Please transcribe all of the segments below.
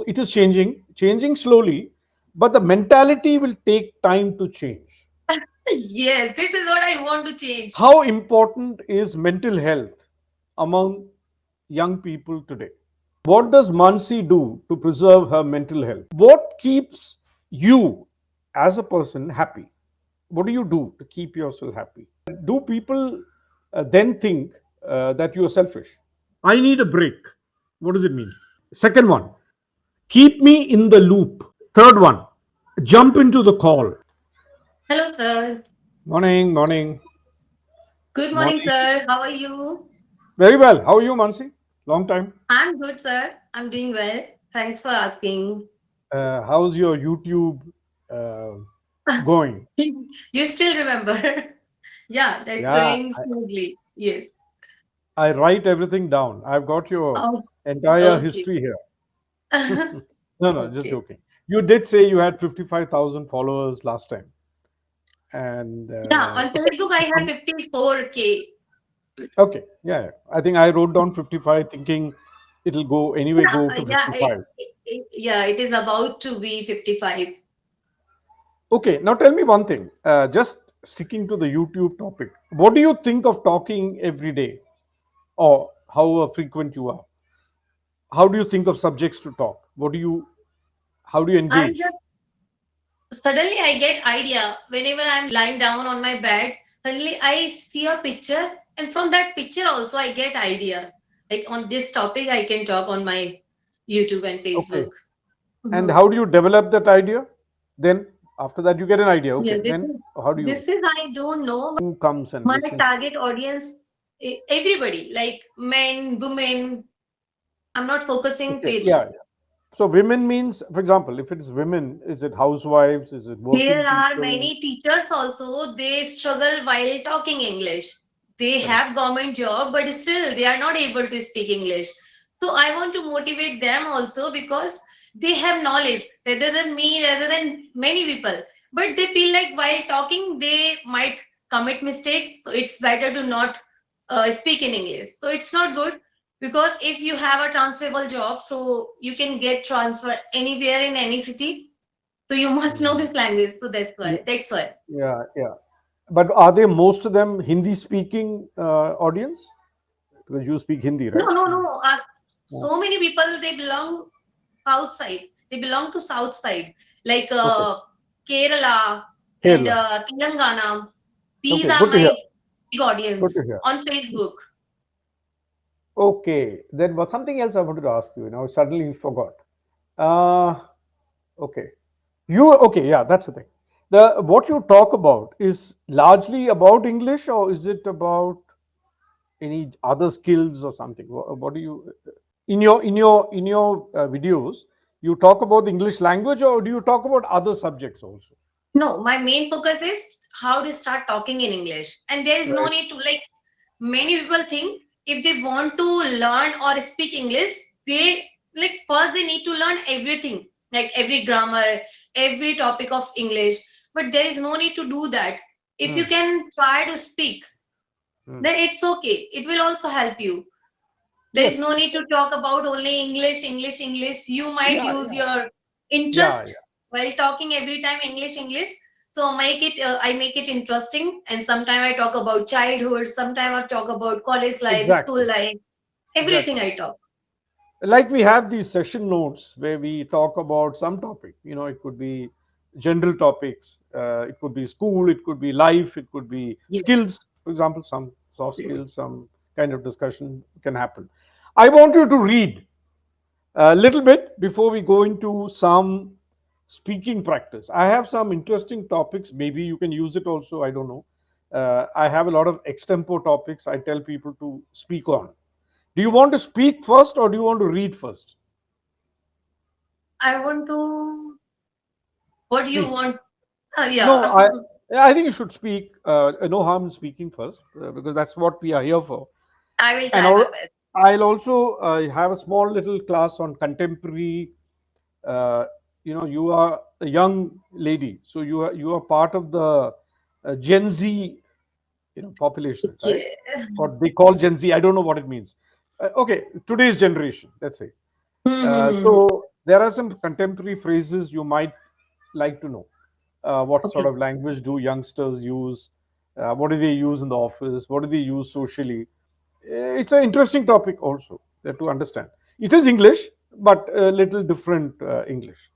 it is changing slowly, but the mentality will take time to change. Yes, this is what I want to change. How important is mental health among young people today? What does Mansi do to preserve her mental health? What keeps you as a person happy? What do you do to keep yourself happy? Do people then think that you are selfish? I need a break. What does it mean? Second one, keep me in the loop. Third one, jump into the call. Hello, sir. Morning, morning, Good morning, morning. sir. How are you? Very well. How are you, Mansi? Long time. I'm good, sir. I'm doing well. Thanks for asking. How's your YouTube uh, going? You still remember? Yeah, that's Yeah, going smoothly. Yes. I write everything down. I've got your Oh, entire okay. history here. No, no, just Okay. joking. You did say you had 55,000 followers last time. And Yeah, on Facebook, I have 54K. okay, yeah, yeah. I think I wrote down 55 thinking it'll go anyway, Yeah, go to yeah, 55. yeah, it is about to be 55. Okay, now tell me one thing. Just sticking to the YouTube topic, what do you think of talking every day, or how frequent you are? How do you think of subjects to talk? How do you I'm engage? just suddenly I get idea whenever I'm lying down on my bed. Suddenly I see a picture, and from that picture also I get idea. Like on this topic, I can talk on my YouTube and Okay. Facebook. And Mhm. how do you develop that idea? Then after that you get an idea. Yeah, Okay. Then how do you? this is I don't know. Who comes and My listens to you? target audience, everybody, like men, women. I'm not focusing Okay. Yeah. kids. Yeah. So women means, for example, if it's women, is it housewives? Is it working There are people? many teachers also, they struggle while talking English. They Correct. have government job, but still they are not able to speak English. So I want to motivate them also because they have knowledge rather than me, rather than many people. But they feel like while talking, they might commit mistakes. So it's better to not speak in English. So it's not good because if you have a transferable job, so you can get transfer anywhere in any city, so you must know Mm. this language. So that's Yeah. why. That's why. Yeah. Yeah. But are they most of them Hindi speaking audience? Because you speak Hindi, No, right? no, no. Yeah. So many people they belong south side. They belong to south side, like Okay. Kerala and Kerala. Telangana. These Okay. are Good to hear. my big Good to audience hear. on Facebook. Okay. Then what something else I wanted to ask you. Now suddenly forgot. Uh, okay. You okay? Yeah, that's the thing. The what you talk about is largely about English, or is it about any other skills or something? What do you in your videos? You talk about the English language, or do you talk about other subjects also? No, my main focus is how to start talking in English, and there is no Right. need to like. Many people think if they want to learn or speak English, they like first they need to learn everything, like every grammar, every topic of English. But there is no need to do that. If Hmm. you can try to speak, Hmm. then it's okay. It will also help you. There is Yes. no need to talk about only English, English, English. You might Yeah. lose Yeah. your Yeah. interest Yeah. while talking every time English, English. So make it, I make it interesting. And sometimes I talk about childhood. Sometimes I talk about college life, school Exactly. life, everything Exactly. I talk. Like we have these session notes where we talk about some topic. It could be general topics, it could be school, it could be life, it could be Yes. skills, for example, some soft skills, some kind of discussion can happen. I want you to read a little bit before we go into some speaking practice. I have some interesting topics, maybe you can use it also, I don't know. I have a lot of extempo topics I tell people to speak on. Do you want to speak first, or do you want to read first? I want to, what do you Speak. want? No, Yeah, I think you should speak. No harm in speaking first, because that's what we are here for. I will And try my best. I'll also have a small little class on contemporary. Uh, you are a young lady, so you are part of the Gen Z, population, right? Okay. What they call Gen Z. I don't know what it means. Okay, today's generation, let's say. Hmm, hmm, hmm, So hmm. There are some contemporary phrases you might like to know. What sort Okay. of language do youngsters use? What do they use in the office? What do they use socially? It's an interesting topic also to understand. It is English, but a little different English.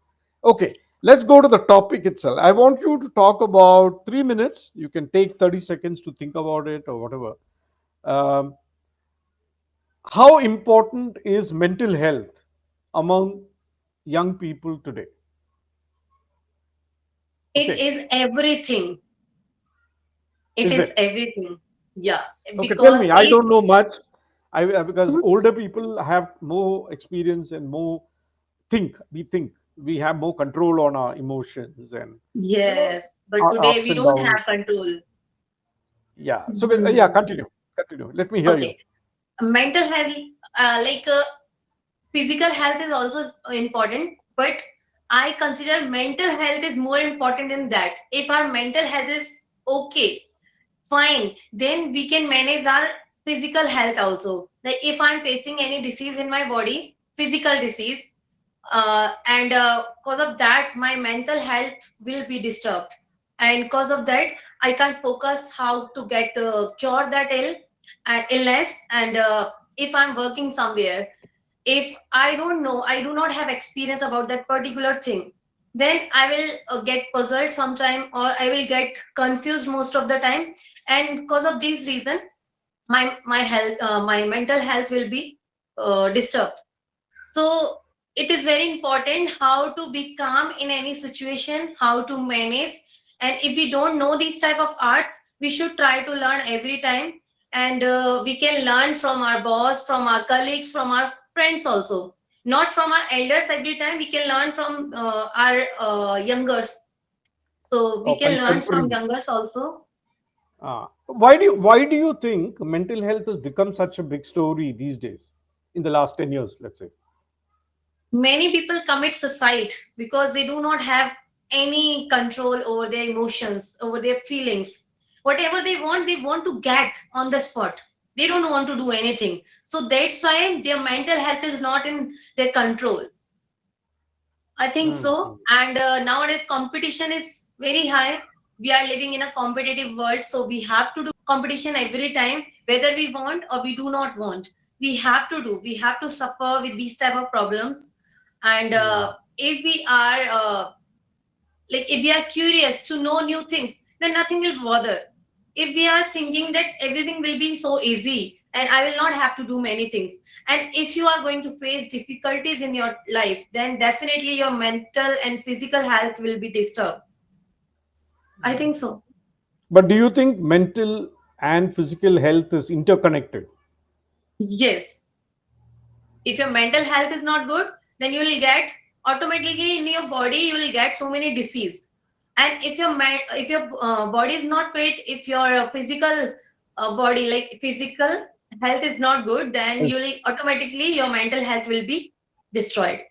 Okay, let's go to the topic itself. I want you to talk about 3 minutes. You can take 30 seconds to think about it or whatever. Um, how important is mental health among young people today? It Okay, is everything. It is is it? everything. Yeah. Okay, tell Because me. I if don't know much. Because older people have more experience and more think. We have more control on our emotions and you know yes, but our today ups we and don't downs. have control. Yeah. So yeah, Hmm. continue. Let me hear you. Okay. Mental health, like physical health is also important, but I consider mental health is more important than that. If our mental health is okay, fine, then we can manage our physical health also. Like if I'm facing any disease in my body, physical disease, and because of that my mental health will be disturbed, and because of that I can't focus how to get cure that illness. And if I'm working somewhere, if I don't know, I do not have experience about that particular thing, then I will get puzzled sometime, or I will get confused most of the time. And because of this reason my health, my mental health will be disturbed. So it is very important how to be calm in any situation, how to manage. And if we don't know these type of art, we should try to learn every time. And we can learn from our boss, from our colleagues, from our friends also. Not from our elders every time. We can learn from our youngers. So we Or can learn from contemporaries. youngers also. Why do you think mental health has become such a big story these days in the last 10 years? Let's say. Many people commit suicide because they do not have any control over their emotions, over their feelings. Whatever they want to get on the spot. They don't want to do anything. So that's why their mental health is not in their control. I think so. Mm. And nowadays, competition is very high. We are living in a competitive world, so we have to do competition every time, whether we want or we do not want. We have to do. We have to suffer with these type of problems. And Mm. if we are like, if we are curious to know new things, then nothing will bother. If we are thinking that everything will be so easy and I will not have to do many things, and if you are going to face difficulties in your life, then definitely your mental and physical health will be disturbed. I think so. But do you think mental and physical health is interconnected? Yes. If your mental health is not good, then you will get automatically in your body you will get so many disease. And if your body is not fit, if your physical body, like physical health is not good, then you will automatically your mental health will be destroyed.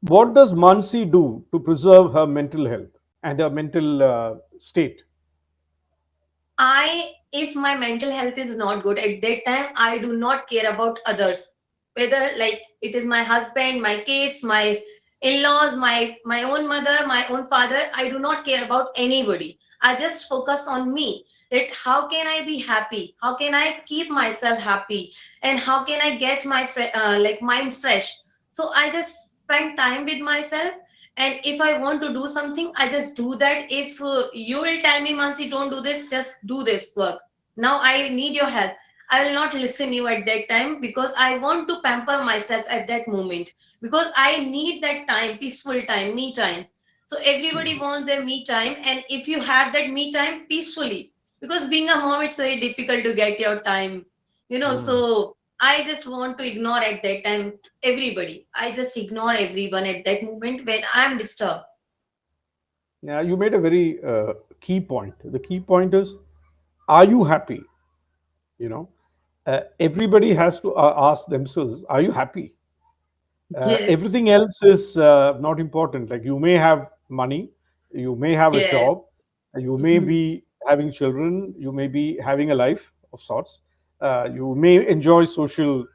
What does Mansi do to preserve her mental health and her mental state? If my mental health is not good at that time, I do not care about others. Whether like it is my husband, my kids, my in-laws, my own mother, my own father, I do not care about anybody. I just focus on me. That how can I be happy? How can I keep myself happy? And how can I get my like mind fresh? So I just spend time with myself, and if I want to do something I just do that. If you will tell me, Mansi, don't do this, just do this work, now I need your help, I will not listen you at that time, because I want to pamper myself at that moment, because I need that time, peaceful time, me time. So everybody wants their me time, and if you have that me time peacefully, because being a mom, it's very difficult to get your time, Mm. so I just want to ignore at that time everybody. I just ignore everyone at that moment when I'm disturbed. Yeah, you made a very key point. The key point is, are you happy? You know, everybody has to ask themselves, are you happy? Yes, Everything else is not important. Like you may have money, you may have a yes. job, you may Mhm. be having children, you may be having a life of sorts, you may enjoy social,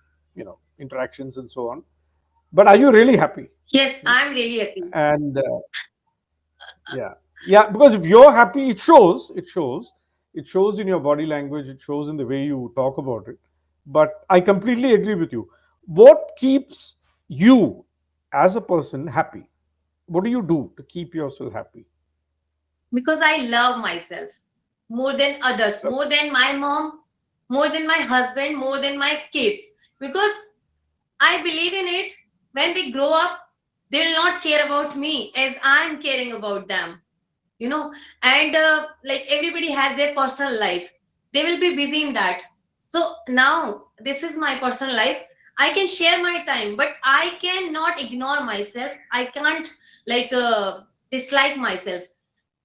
interactions and so on. But are you really happy? Yes, I'm really happy. And yeah, yeah, because if you're happy, it shows in your body language, it shows in the way you talk about it. But I completely agree with you. What keeps you as a person happy? What do you do to keep yourself happy? Because I love myself more than others, more than my mom, more than my husband, more than my kids. Because I believe in it. When they grow up, they will not care about me as I'm caring about them. You know, and like everybody has their personal life. They will be busy in that. So now this is my personal life. I can share my time, but I cannot ignore myself. I can't like dislike myself.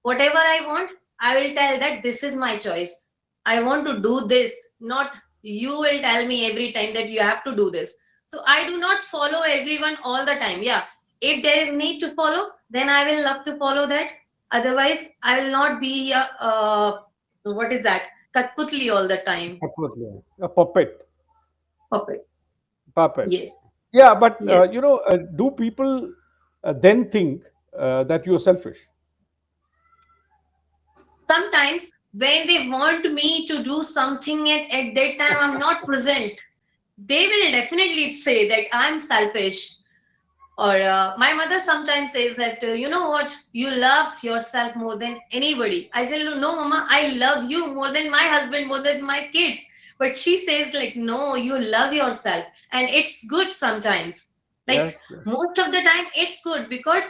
Whatever I want, I will tell that this is my choice. I want to do this, not you will tell me every time that you have to do this. So I do not follow everyone all the time. Yeah, if there is need to follow, then I will love to follow that. Otherwise, I will not be what is that? Katputli all the time. Absolutely. A puppet. Puppet. Puppet. Yes. Yeah, but Yes. do people then think that you're selfish? Sometimes when they want me to do something at that time I'm not present, they will definitely say that I'm selfish. Or my mother sometimes says that, you know what, you love yourself more than anybody. I say, no, mama, I love you more than my husband, more than my kids. But she says, like, no, you love yourself. And it's good sometimes. Like, Yes, yes. most of the time, it's good because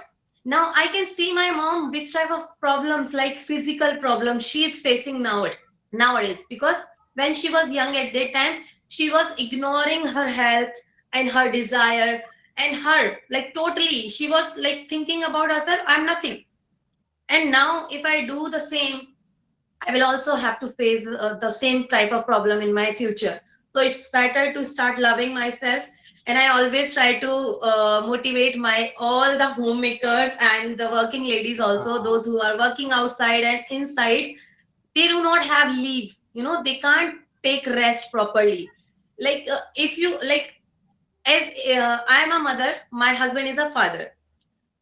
now I can see my mom, which type of problems, like physical problems, she is facing nowadays. Because when she was young at that time, she was ignoring her health and her desire and her like totally she was like thinking about herself, I'm nothing. And now if I do the same, I will also have to face the same type of problem in my future. So it's better to start loving myself. And I always try to motivate my all the homemakers and the working ladies also, those who are working outside and inside. They do not have leave, they can't take rest properly. Like if you like, as I am a mother, my husband is a father.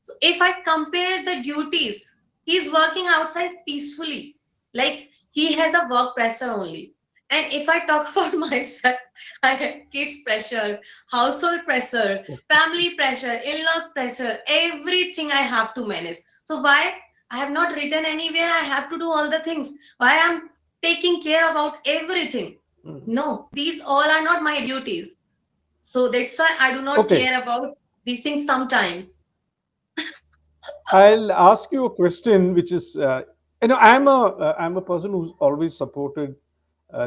So if I compare the duties, he's working outside peacefully. Like he has a work pressure only. And if I talk about myself, I have kids pressure, household pressure, family pressure, in-laws pressure, everything I have to manage. So why I have not written anywhere, I have to do all the things. Why I'm taking care about everything? No, these all are not my duties. So that's why I do not Okay, care about these things sometimes. I'll ask you a question, which is, I'm a person who's always supported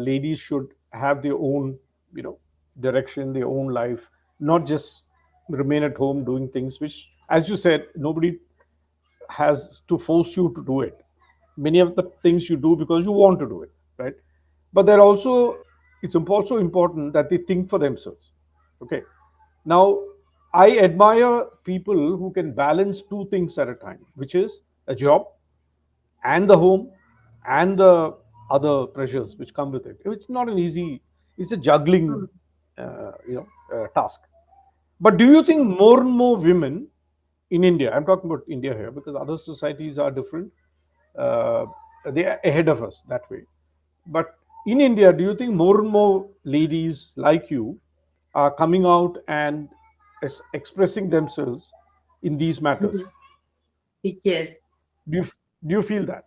ladies should have their own, you know, direction, their own life, not just remain at home doing things which, as you said, nobody has to force you to do it. Many of the things you do because you want to do it, right? But they're also, it's also important that they think for themselves. Okay. Now, I admire people who can balance two things at a time, which is a job and the home and the other pressures which come with it. It's not an easy, it's a juggling, Hmm. task. But do you think more and more women in India, I'm talking about India here because other societies are different, uh, they are ahead of us that way. But in India, do you think more and more ladies like you are coming out and expressing themselves in these matters? Mhm. Yes, Do you do you feel that?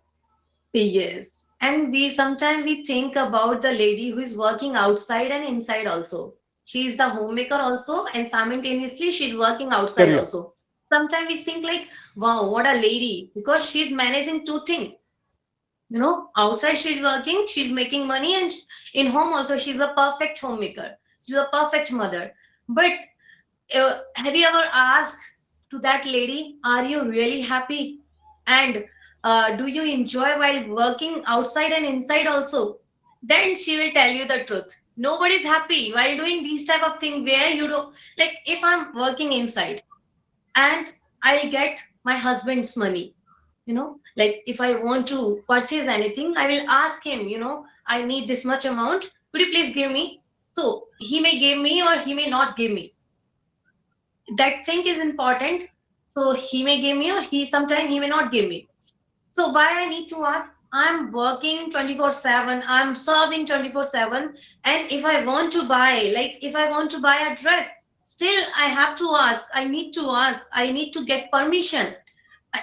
yes. And we sometimes we think about the lady who is working outside and inside also. She is the homemaker also, and simultaneously she's working outside Career. also. Sometimes we think like, wow, what a lady, because she's managing two things. Outside she's working, she's making money, and in home also she's a perfect homemaker. She's a perfect mother. But have you ever asked to that lady, are you really happy? And do you enjoy while working outside and inside also? Then she will tell you the truth. Nobody's happy while doing these type of things where you do like if I'm working inside and I'll get my husband's money. Like if I want to purchase anything, I will ask him, I need this much amount. Could you please give me? So he may give me or he may not give me. that thing is important. So he may give me, or he sometime he may not give me. So why I need to ask? I'm working 24/7, I'm serving 24/7, and if I want to buy, like if I want to buy a dress, still I have to ask. I need to ask. I need to get permission.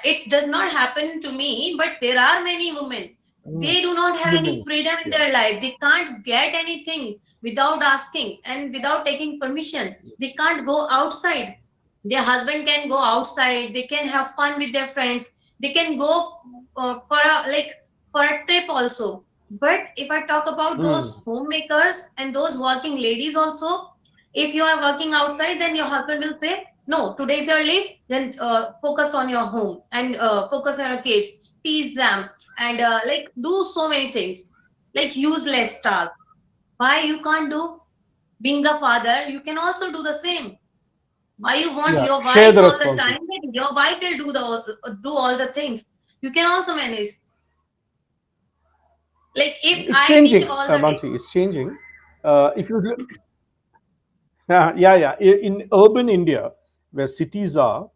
It does not happen to me, but there are many women. They do not have any Women. freedom in Yeah. their life. They can't get anything without asking and without taking permission. They can't go outside. Their husband can go outside. They can have fun with their friends. They can go for a for a trip also. But if I talk about Mm. those homemakers and those working ladies also, if you are working outside, then your husband will say, no, today's your leave, then focus on your home and focus on your kids, teach them, and do so many things, like useless tasks. Why you can't do? Being a father, you can also do the same. Why you want Yeah. your Share wife the all the time? responsibility. That your wife will do all the things. You can also manage. Like if It's I teach changing, all the day, Mansi. It's changing. If you look, yeah, yeah. In urban India, where cities are,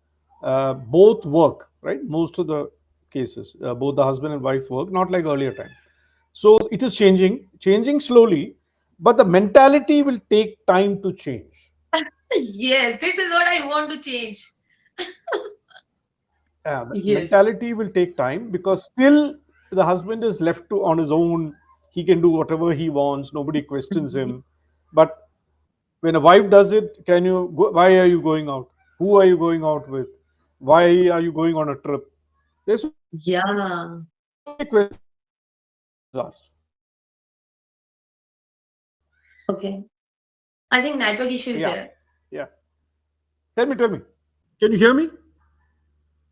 both work, right? Most of the cases, both the husband and wife work, not like earlier time. So it is changing slowly, but the mentality will take time to change. yes, this is what I want to change. The Yes. mentality will take time because still the husband is left to on his own. He can do whatever he wants. Nobody questions him. But when a wife does it, can you go, why are you going out? Who are you going out with? Why are you going on a trip? There's so many questions asked. Yeah. Okay. I think network issue is Yeah, there. yeah. Tell me. Can you hear me?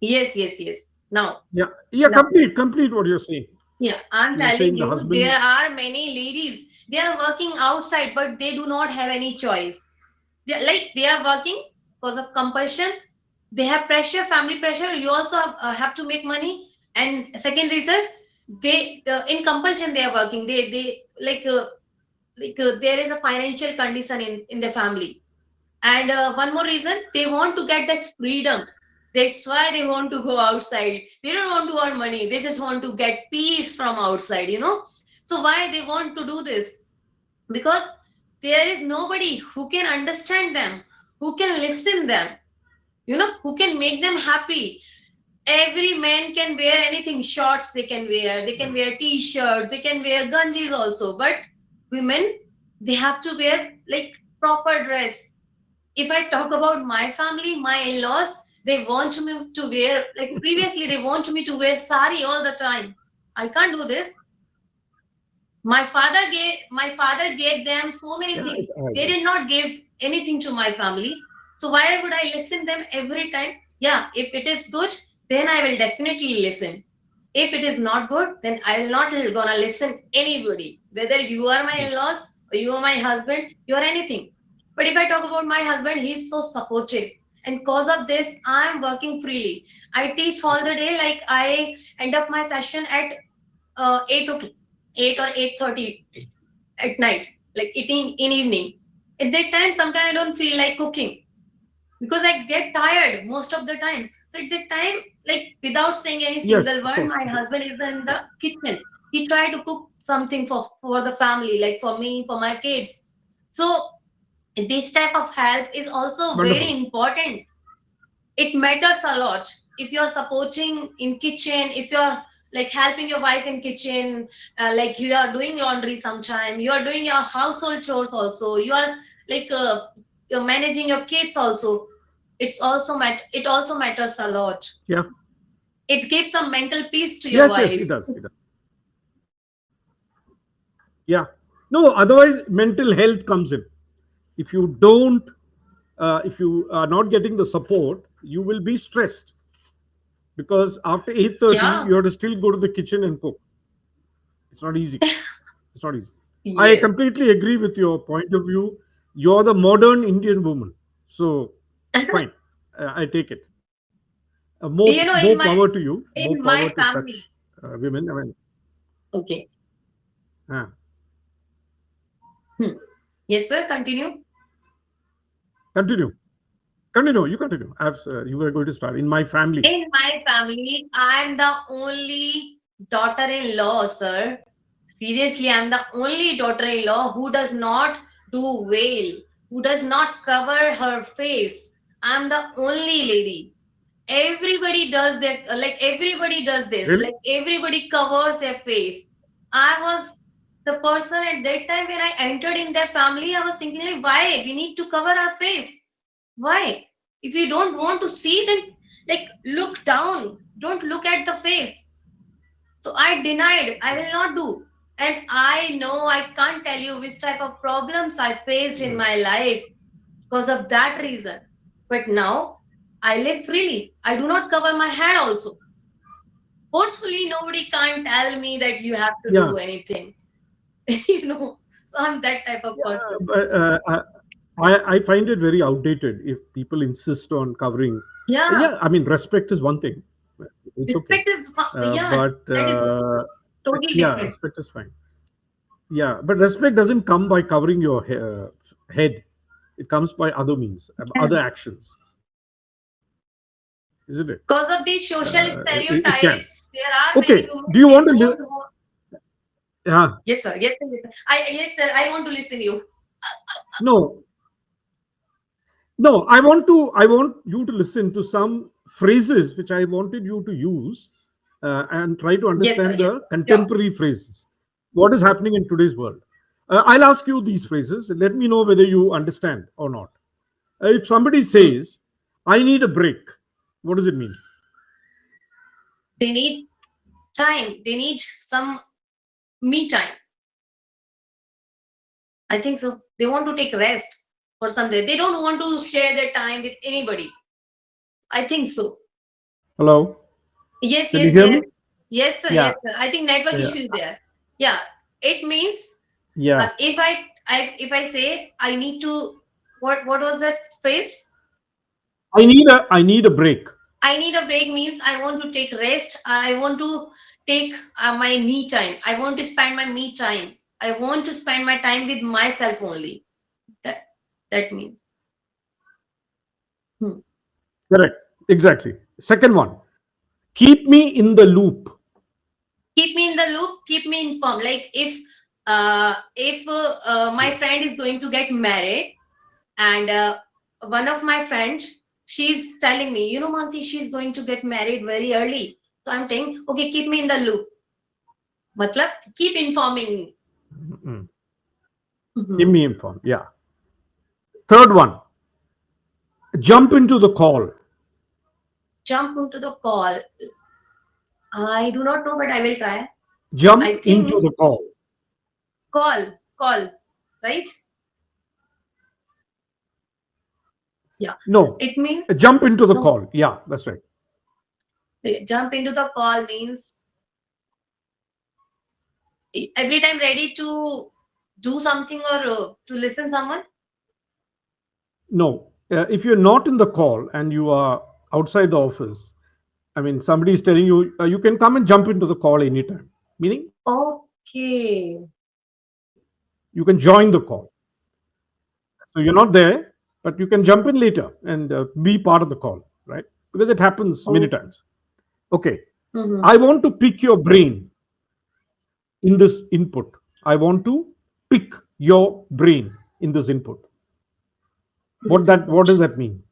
Yes, yes, yes. Now, Yeah, yeah. now. Complete what you're saying. Yeah, I'm You were telling saying the you, there husband. are many ladies. They are working outside, but they do not have any choice. They are working because of compulsion. They have pressure, family pressure. You also have to make money. And second reason, in compulsion they are working. They there is a financial condition in the family. And one more reason, they want to get that freedom. That's why they want to go outside. They don't want to earn money. They just want to get peace from outside, you know. So why they want to do this? Because there is nobody who can understand them, who can listen them, who can make them happy. Every man can wear anything, shorts they can wear t-shirts, they can wear ganjis also. But women, they have to wear like proper dress. If I talk about my family, my in-laws, they want me to wear, like previously they want me to wear sari all the time. I can't do this. My father gave them so many Yeah, things. I They agree. did not give anything to my family. So why would I listen them every time? Yeah, if it is good, then I will definitely listen. If it is not good, then I will not gonna listen anybody. Whether you are my in-laws or you are my husband, you are anything. But if I talk about my husband, he's so supportive. And cause of this, I'm working freely. I teach all the day, like I end up my session at 8 o'clock, 8 or 8:30 at night, like eating in evening. At that time, sometimes I don't feel like cooking because I get tired most of the time. So at that time, like without saying any Yes, single of word, course. my husband is in the kitchen. He tried to cook something for the family, like for me, for my kids. So this type of help is also very Wonderful. important. It matters a lot. If you're supporting in kitchen, if you're like helping your wife in kitchen, like you are doing laundry sometime, you are doing your household chores also, you are like you're managing your kids also. It also matters a lot. Yeah. It gives some mental peace to your Yes, wife. it does. It does. Yeah. No, otherwise mental health comes in. If you don't, if you are not getting the support, you will be stressed because after 8:30, Yeah. you have to still go to the kitchen and cook. It's not easy. It's not easy. I Yes. completely agree with your point of view. You're the modern Indian woman. So, fine. I take it. More In power my to you. More in power my to family. such women. I mean, Okay. uh, Hmm. Yes, sir, continue. continue. Continue. You continue. You were going to start in my family. In my family, I'm the only daughter-in-law, sir. Seriously, I'm the only daughter-in-law who does not do veil, who does not cover her face. I'm the only lady. Everybody does that, like everybody does this, Really? like everybody covers their face. I was the person at that time when I entered in their family. I was thinking, like, why we need to cover our face? Why? If you don't want to see, then like look down, don't look at the face. So I denied, I will not do. And I know I can't tell you which type of problems I faced in my life because of that reason. But now I live freely. I do not cover my head also. Forcefully, nobody can't tell me that you have to Yeah. do anything. you know. So I'm that type of Yeah. person. But I find it very outdated if people insist on covering. Yeah. Yeah, I mean, respect is one thing. It's okay. Respect is yeah, But that is totally yeah, different. respect is fine. Yeah, but respect doesn't come by covering your head. It comes by other means, other actions, isn't it? Because of these social It can. stereotypes, there are many Okay. women Do you they want to don't live? want. Yeah. Yes, sir. Yes, sir. Yes, sir. Yes, sir. I want to listen to you. No. No. I want you to listen to some phrases which I wanted you to use and try to Yes, sir. understand Yes, the sir. Sure. contemporary phrases. What is happening in today's world? I'll ask you these phrases. Let me know whether you understand or not. If somebody Hmm. says, "I need a break," what does it mean? They need time. They need some me time. I think so. They want to take rest for some day. They don't want to share their time with anybody. I think so. Hello. Yes, Can you yes, hear yes. me? Yes, sir. Yeah. Yes, sir. I think network Yeah. issue is there. Yeah. It means Yeah. if I say I need to, what was that phrase? I need a break. I need a break means I want to take rest. I want to take my me time. I want to spend my me time. I want to spend my time with myself only. That that means. Hmm. Correct. Exactly. Second one. Keep me in the loop. Keep me in the loop. Keep me informed. Like if my friend is going to get married, and one of my friends, she's telling me, Mansi, she's going to get married very early. So I'm saying, okay, keep me in the loop. Matlab, keep informing me. Mm. Keep Mhm. me informed. Yeah. Third one. Jump into the call. Jump into the call. I do not know, but I will try. I Jump into think the call. call, right? Yeah. No. It means Jump into the no. call. Yeah, that's right. Jump into the call means every time ready to do something or to listen someone. No. If you're not in the call and you are outside the office, I mean, somebody is telling you, you can come and jump into the call anytime. Meaning, Okay. you can join the call. So you're not there, but you can jump in later and be part of the call, right? Because it happens many Oh. times. Okay. Mhm. I want to pick your brain in this input. I want to pick your brain in this input. This What input. does that mean?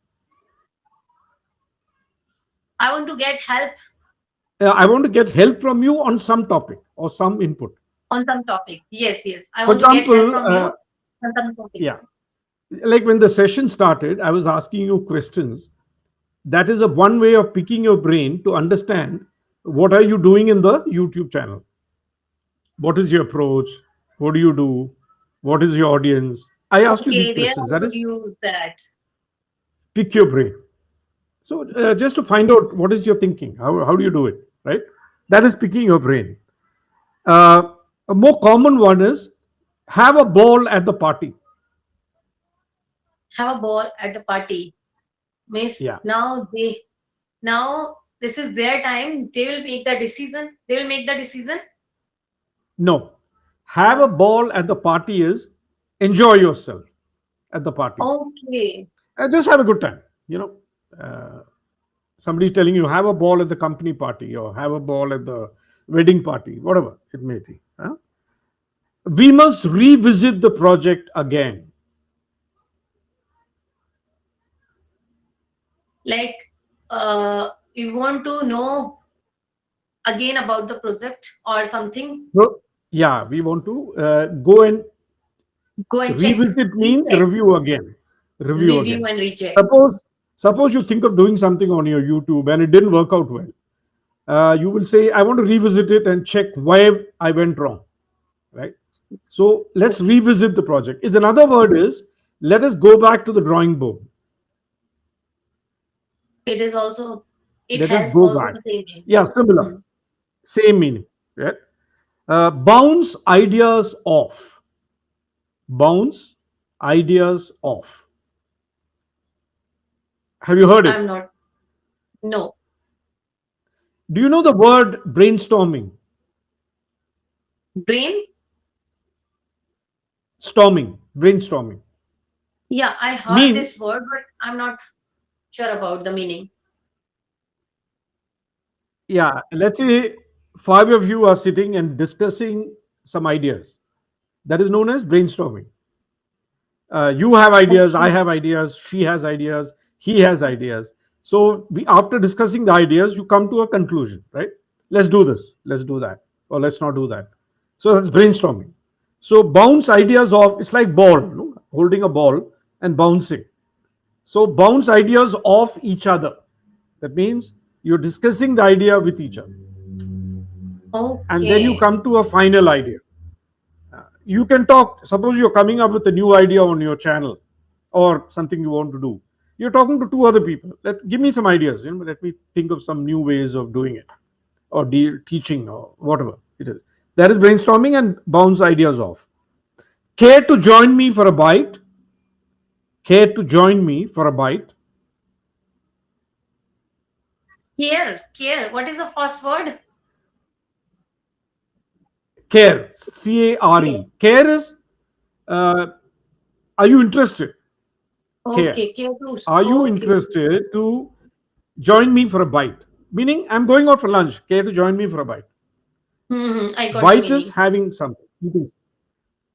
I want to get help I want to get help from you on some topic or some input. on some topic. Yes, yes. I For want to get help example, from you on some topic. yeah, like when the session started, I was asking you questions. That is a one way of picking your brain to understand what are you doing in the YouTube channel. What is your approach? What do you do? What is your audience? I asked you these Okay, there questions. I That could is use that. pick your brain. So just to find out what is your thinking, how do you do it, right? That is picking your brain. A more common one is have a ball at the party. Have a ball at the party. Miss, Yeah. now this is their time. They will make the decision. They will make the decision. No. Have a ball at the party is enjoy yourself at the party. Okay. Just have a good time. you know, uh, somebody telling you have a ball at the company party or have a ball at the wedding party, whatever it may be. Huh? We must revisit the project again. Like, you want to know again about the project or something? So, yeah, we want to go and Go and check, revisit means recheck, review again. Review review again. and recheck. Suppose you think of doing something on your YouTube and it didn't work out well. You will say, I want to revisit it and check why I went wrong. Right. So let's Okay. revisit the project. Is another word is let us go back to the drawing board. It is also, it Let us has go also back. the same name. Yeah, similar, Hmm. same meaning. Right. Bounce ideas off. Bounce ideas off. Have you heard I'm it? not, no. Do you know the word brainstorming? Brain? Storming, brainstorming Yeah, I heard this means, word, but I'm not sure about the meaning. yeah, let's say five of you are sitting and discussing some ideas. That is known as brainstorming. You have ideas, I Okay. have ideas, she has ideas, he has ideas. So after discussing the ideas, you come to a conclusion, right? Let's do this, let's do that, or let's not do that. So that's brainstorming. So bounce ideas off. It's like ball, no? Holding a ball and bouncing. So bounce ideas off each other. That means you're discussing the idea with each other, and then you Okay. come to a final idea. You can talk. Suppose you're coming up with a new idea on your channel or something you want to do. You're talking to two other people. Give me some ideas. Let me think of some new ways of doing it, or teaching, or whatever it is. That is brainstorming and bounce ideas off. Care to join me for a bite? Care to join me for a bite? Care, care. What is the first word? Care. CARE. Care. Care is, uh, are you interested? Care. Okay, care to, Are you okay. interested to join me for a bite? Meaning, I'm going out for lunch. Care to join me for a bite? I got the Bite is meaning. having something. Eating.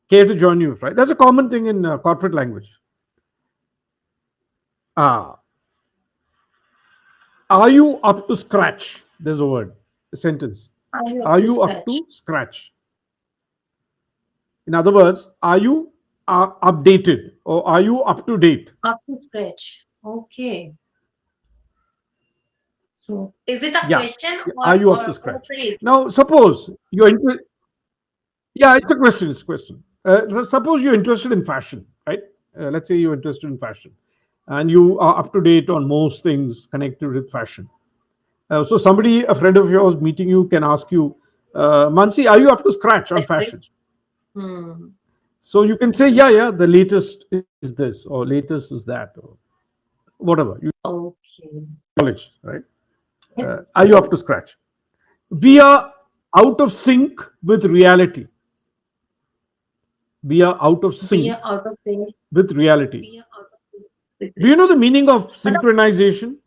Care to join you, right? That's a common thing in corporate language. Ah, are you up to scratch? There's a word, a sentence. Are you up Are to you up scratch? to scratch? In other words, are you updated, or are you up to date? Up to scratch. Okay. So, is it a Yeah. question Are you up to or a scratch? phrase? Now, suppose you're yeah, it's a question. It's a question. Suppose you're interested in fashion, right? Let's say you're interested in fashion, and you are up to date on most things connected with fashion. So somebody, a friend of yours, meeting you can ask you, Mansi, are you up to scratch on Like fashion? which? Hmm. So you can say, yeah, yeah, the latest is this, or latest is that, or whatever. You Okay. knowledge, right? Yes. Are you up to scratch? We are out of sync with reality. We are out of We are sync out of sync. with reality. We are out of sync with Do you know the meaning of मतलब synchronization?